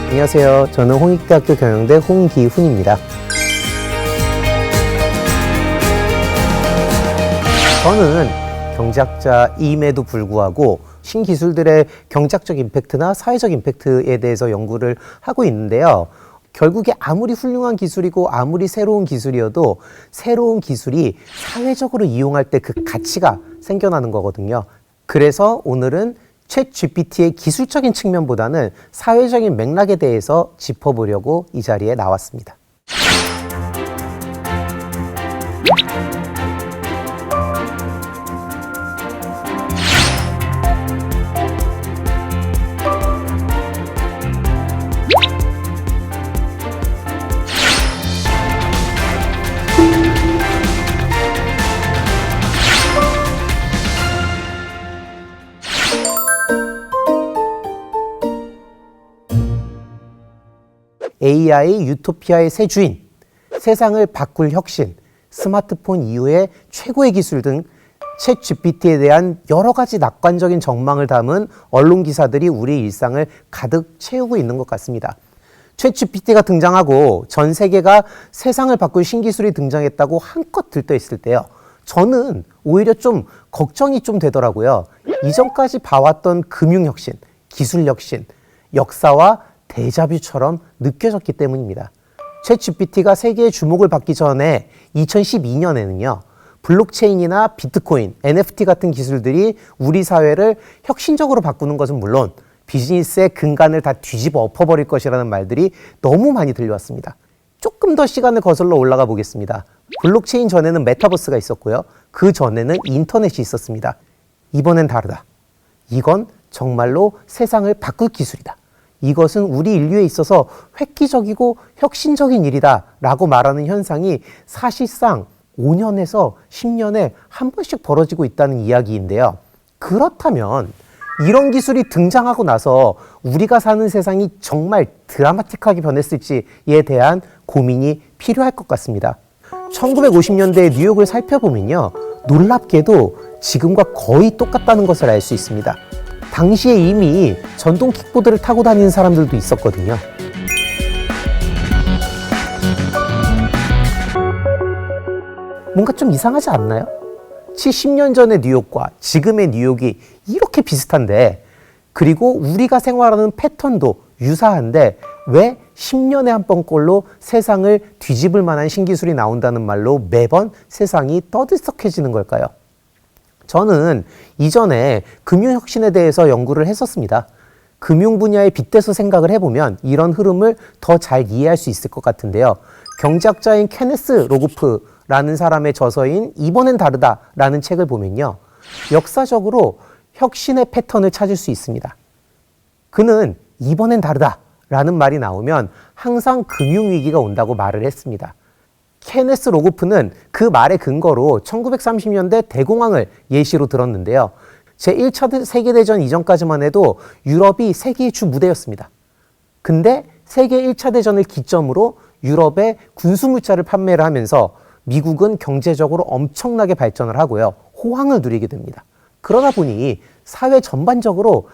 안녕하세요. 저는 홍익대학교 경영대 홍기훈입니다. 저는 경제학자임에도 불구하고 신기술들의 경제학적 임팩트나 사회적 임팩트에 대해서 연구를 하고 있는데요. 결국에 아무리 훌륭한 기술이고 아무리 새로운 기술이어도 새로운 기술이 사회적으로 이용할 때 그 가치가 생겨나는 거거든요. 그래서 오늘은 챗GPT의 기술적인 측면보다는 사회적인 맥락에 대해서 짚어보려고 이 자리에 나왔습니다. AI 유토피아의 새 주인, 세상을 바꿀 혁신, 스마트폰 이후의 최고의 기술 등 챗GPT에 대한 여러 가지 낙관적인 전망을 담은 언론 기사들이 우리 일상을 가득 채우고 있는 것 같습니다. 챗GPT가 등장하고 전 세계가 세상을 바꿀 신기술이 등장했다고 한껏 들떠있을 때요. 저는 오히려 좀 걱정이 좀 되더라고요. 이전까지 봐왔던 금융혁신, 기술혁신, 역사와 데자뷰처럼 느껴졌기 때문입니다. 챗GPT가 세계의 주목을 받기 전에 2012년에는요. 블록체인이나 비트코인, NFT 같은 기술들이 우리 사회를 혁신적으로 바꾸는 것은 물론 비즈니스의 근간을 다 뒤집어 엎어버릴 것이라는 말들이 너무 많이 들려왔습니다. 조금 더 시간을 거슬러 올라가 보겠습니다. 블록체인 전에는 메타버스가 있었고요. 그 전에는 인터넷이 있었습니다. 이번엔 다르다. 이건 정말로 세상을 바꿀 기술이다. 이것은 우리 인류에 있어서 획기적이고 혁신적인 일이다 라고 말하는 현상이 사실상 5년에서 10년에 한 번씩 벌어지고 있다는 이야기인데요. 그렇다면 이런 기술이 등장하고 나서 우리가 사는 세상이 정말 드라마틱하게 변했을지에 대한 고민이 필요할 것 같습니다. 1950년대 뉴욕을 살펴보면요. 놀랍게도 지금과 거의 똑같다는 것을 알 수 있습니다. 당시에 이미 전동 킥보드를 타고 다니는 사람들도 있었거든요. 뭔가 좀 이상하지 않나요? 70년 전의 뉴욕과 지금의 뉴욕이 이렇게 비슷한데, 그리고 우리가 생활하는 패턴도 유사한데 왜 10년에 한 번꼴로 세상을 뒤집을 만한 신기술이 나온다는 말로 매번 세상이 떠들썩해지는 걸까요? 저는 이전에 금융혁신에 대해서 연구를 했었습니다. 금융 분야에 빗대서 생각을 해보면 이런 흐름을 더 잘 이해할 수 있을 것 같은데요. 경제학자인 케네스 로고프라는 사람의 저서인 이번엔 다르다라는 책을 보면요. 역사적으로 혁신의 패턴을 찾을 수 있습니다. 그는 이번엔 다르다라는 말이 나오면 항상 금융위기가 온다고 말을 했습니다. 케네스 로고프는 그 말의 근거로 1930년대 대공황을 예시로 들었는데요. 제1차 세계대전 이전까지만 해도 유럽이 세계의 주 무대였습니다. 근데 세계 1차 대전을 기점으로 유럽에 군수물자를 판매를 하면서 미국은 경제적으로 엄청나게 발전을 하고요. 호황을 누리게 됩니다. 그러다 보니 사회 전반적으로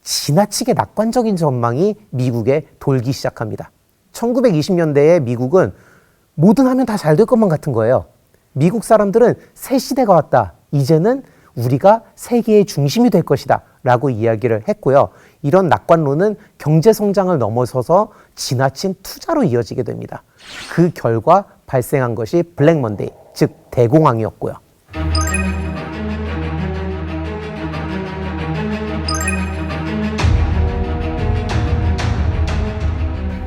지나치게 낙관적인 전망이 미국에 돌기 시작합니다. 1920년대에 미국은 뭐든 하면 다 잘 될 것만 같은 거예요. 미국 사람들은 새 시대가 왔다. 이제는 우리가 세계의 중심이 될 것이다 라고 이야기를 했고요. 이런 낙관론은 경제 성장을 넘어서서 지나친 투자로 이어지게 됩니다. 그 결과 발생한 것이 블랙 먼데이, 즉 대공황이었고요.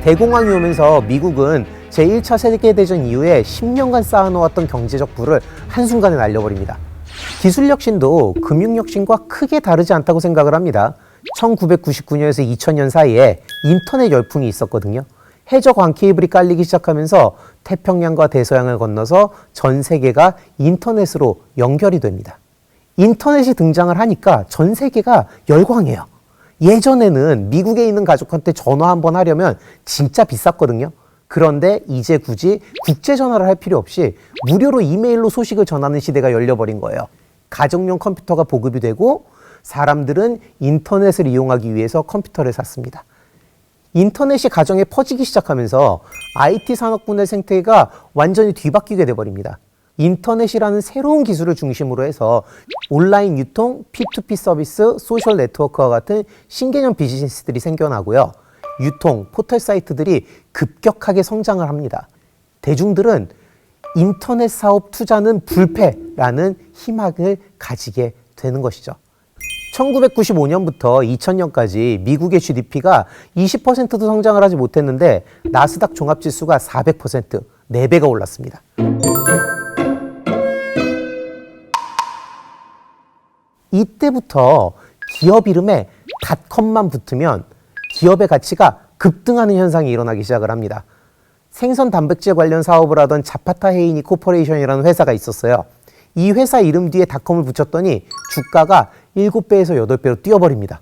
대공황이 오면서 미국은 제1차 세계대전 이후에 10년간 쌓아놓았던 경제적 부를 한순간에 날려버립니다. 기술혁신도 금융혁신과 크게 다르지 않다고 생각을 합니다. 1999년에서 2000년 사이에 인터넷 열풍이 있었거든요. 해저광 케이블이 깔리기 시작하면서 태평양과 대서양을 건너서 전 세계가 인터넷으로 연결이 됩니다. 인터넷이 등장을 하니까 전 세계가 열광해요. 예전에는 미국에 있는 가족한테 전화 한번 하려면 진짜 비쌌거든요. 그런데 이제 굳이 국제 전화를 할 필요 없이 무료로 이메일로 소식을 전하는 시대가 열려버린 거예요. 가정용 컴퓨터가 보급이 되고 사람들은 인터넷을 이용하기 위해서 컴퓨터를 샀습니다. 인터넷이 가정에 퍼지기 시작하면서 IT 산업군의 생태계가 완전히 뒤바뀌게 돼버립니다. 인터넷이라는 새로운 기술을 중심으로 해서 온라인 유통, P2P 서비스, 소셜 네트워크와 같은 신개념 비즈니스들이 생겨나고요. 유통, 포털 사이트들이 급격하게 성장을 합니다. 대중들은 인터넷 사업 투자는 불패라는 희망을 가지게 되는 것이죠. 1995년부터 2000년까지 미국의 GDP가 20%도 성장을 하지 못했는데 나스닥 종합지수가 400%, 4배가 올랐습니다. 이때부터 기업 이름에 닷컴만 붙으면 기업의 가치가 급등하는 현상이 일어나기 시작을 합니다. 생선 단백질 관련 사업을 하던 자파타 헤이니 코퍼레이션이라는 회사가 있었어요. 이 회사 이름 뒤에 닷컴을 붙였더니 주가가 7배에서 8배로 뛰어버립니다.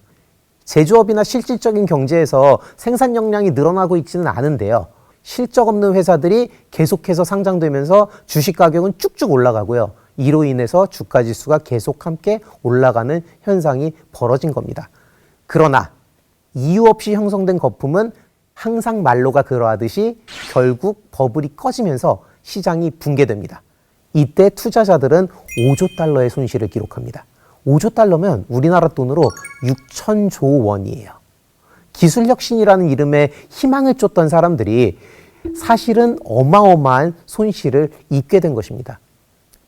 제조업이나 실질적인 경제에서 생산 역량이 늘어나고 있지는 않은데요. 실적 없는 회사들이 계속해서 상장되면서 주식 가격은 쭉쭉 올라가고요. 이로 인해서 주가 지수가 계속 함께 올라가는 현상이 벌어진 겁니다. 그러나 이유 없이 형성된 거품은 항상 말로가 그러하듯이 결국 버블이 꺼지면서 시장이 붕괴됩니다. 이때 투자자들은 5조 달러의 손실을 기록합니다. 5조 달러면 우리나라 돈으로 6천조 원이에요. 기술혁신이라는 이름에 희망을 쫓던 사람들이 사실은 어마어마한 손실을 입게 된 것입니다.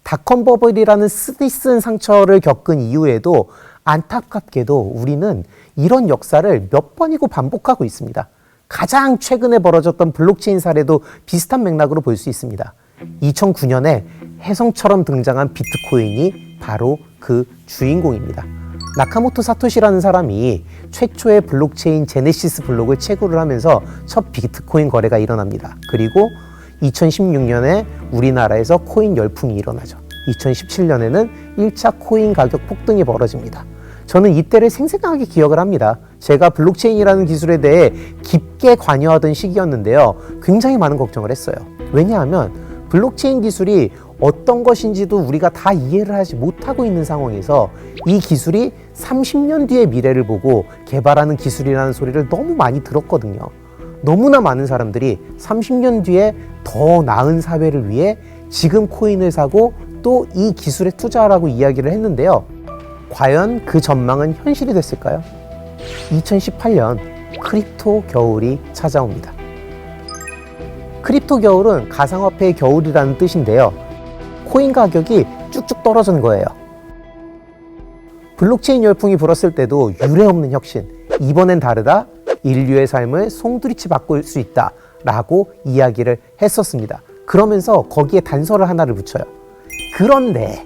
닷컴 버블이라는 쓰디쓴 상처를 겪은 이후에도 안타깝게도 우리는 이런 역사를 몇 번이고 반복하고 있습니다. 가장 최근에 벌어졌던 블록체인 사례도 비슷한 맥락으로 볼 수 있습니다. 2009년에 혜성처럼 등장한 비트코인이 바로 그 주인공입니다. 나카모토 사토시라는 사람이 최초의 블록체인 제네시스 블록을 채굴을 하면서 첫 비트코인 거래가 일어납니다. 그리고 2016년에 우리나라에서 코인 열풍이 일어나죠. 2017년에는 1차 코인 가격 폭등이 벌어집니다. 저는 이때를 생생하게 기억을 합니다. 제가 블록체인이라는 기술에 대해 깊게 관여하던 시기였는데요. 굉장히 많은 걱정을 했어요. 왜냐하면 블록체인 기술이 어떤 것인지도 우리가 다 이해를 하지 못하고 있는 상황에서 이 기술이 30년 뒤의 미래를 보고 개발하는 기술이라는 소리를 너무 많이 들었거든요. 너무나 많은 사람들이 30년 뒤에 더 나은 사회를 위해 지금 코인을 사고 또 이 기술에 투자하라고 이야기를 했는데요. 과연 그 전망은 현실이 됐을까요? 2018년 크립토 겨울이 찾아옵니다. 크립토 겨울은 가상화폐의 겨울이라는 뜻인데요. 코인 가격이 쭉쭉 떨어진 거예요. 블록체인 열풍이 불었을 때도 유례없는 혁신, 이번엔 다르다, 인류의 삶을 송두리째 바꿀 수 있다 라고 이야기를 했었습니다. 그러면서 거기에 단서를 하나를 붙여요. 그런데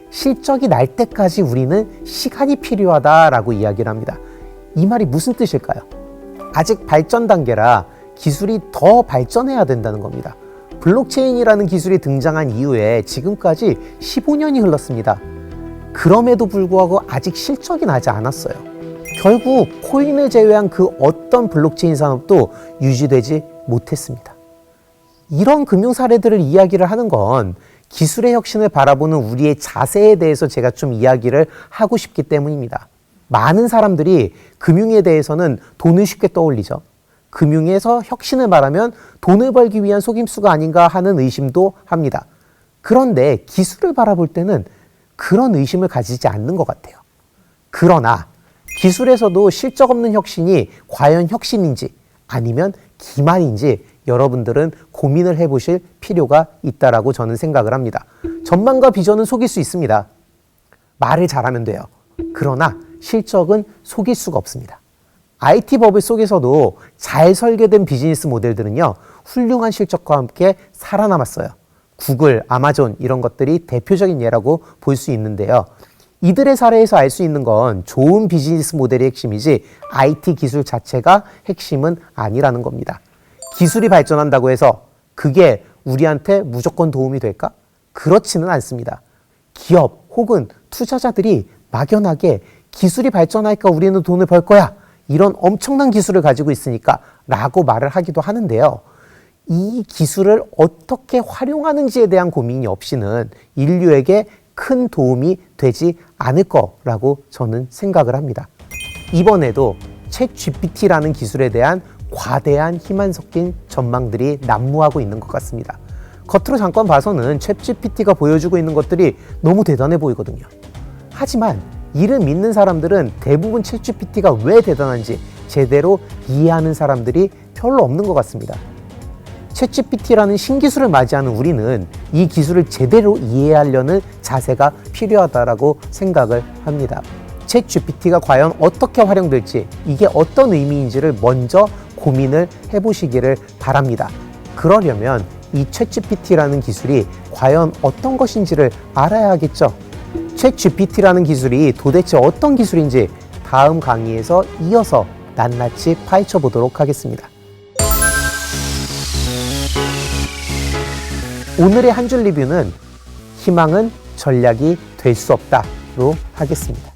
실적이 날 때까지 우리는 시간이 필요하다라고 이야기를 합니다. 이 말이 무슨 뜻일까요? 아직 발전 단계라 기술이 더 발전해야 된다는 겁니다. 블록체인이라는 기술이 등장한 이후에 지금까지 15년이 흘렀습니다. 그럼에도 불구하고 아직 실적이 나지 않았어요. 결국 코인을 제외한 그 어떤 블록체인 산업도 유지되지 못했습니다. 이런 금융 사례들을 이야기를 하는 건 기술의 혁신을 바라보는 우리의 자세에 대해서 제가 좀 이야기를 하고 싶기 때문입니다. 많은 사람들이 금융에 대해서는 돈을 쉽게 떠올리죠. 금융에서 혁신을 말하면 돈을 벌기 위한 속임수가 아닌가 하는 의심도 합니다. 그런데 기술을 바라볼 때는 그런 의심을 가지지 않는 것 같아요. 그러나 기술에서도 실적 없는 혁신이 과연 혁신인지 아니면 기만인지 여러분들은 고민을 해보실 필요가 있다라고 저는 생각을 합니다. 전망과 비전은 속일 수 있습니다. 말을 잘하면 돼요. 그러나 실적은 속일 수가 없습니다. IT 버블 속에서도 잘 설계된 비즈니스 모델들은요, 훌륭한 실적과 함께 살아남았어요. 구글, 아마존 이런 것들이 대표적인 예라고 볼 수 있는데요. 이들의 사례에서 알 수 있는 건 좋은 비즈니스 모델이 핵심이지 IT 기술 자체가 핵심은 아니라는 겁니다. 기술이 발전한다고 해서 그게 우리한테 무조건 도움이 될까? 그렇지는 않습니다. 기업 혹은 투자자들이 막연하게 기술이 발전하니까 우리는 돈을 벌 거야. 이런 엄청난 기술을 가지고 있으니까 라고 말을 하기도 하는데요. 이 기술을 어떻게 활용하는지에 대한 고민이 없이는 인류에게 큰 도움이 되지 않을 거라고 저는 생각을 합니다. 이번에도 챗 GPT라는 기술에 대한 과대한 희망 섞인 전망들이 난무하고 있는 것 같습니다. 겉으로 잠깐 봐서는 챗 GPT가 보여주고 있는 것들이 너무 대단해 보이거든요. 하지만 이를 믿는 사람들은 대부분 챗 GPT가 왜 대단한지 제대로 이해하는 사람들이 별로 없는 것 같습니다. 챗 GPT라는 신기술을 맞이하는 우리는 이 기술을 제대로 이해하려는 자세가 필요하다고 생각을 합니다. 챗 GPT가 과연 어떻게 활용될지, 이게 어떤 의미인지를 먼저 고민을 해보시기를 바랍니다. 그러려면 이 챗 GPT라는 기술이 과연 어떤 것인지를 알아야 하겠죠. 챗 GPT라는 기술이 도대체 어떤 기술인지 다음 강의에서 이어서 낱낱이 파헤쳐 보도록 하겠습니다. 오늘의 한 줄 리뷰는 희망은 전략이 될 수 없다로 하겠습니다.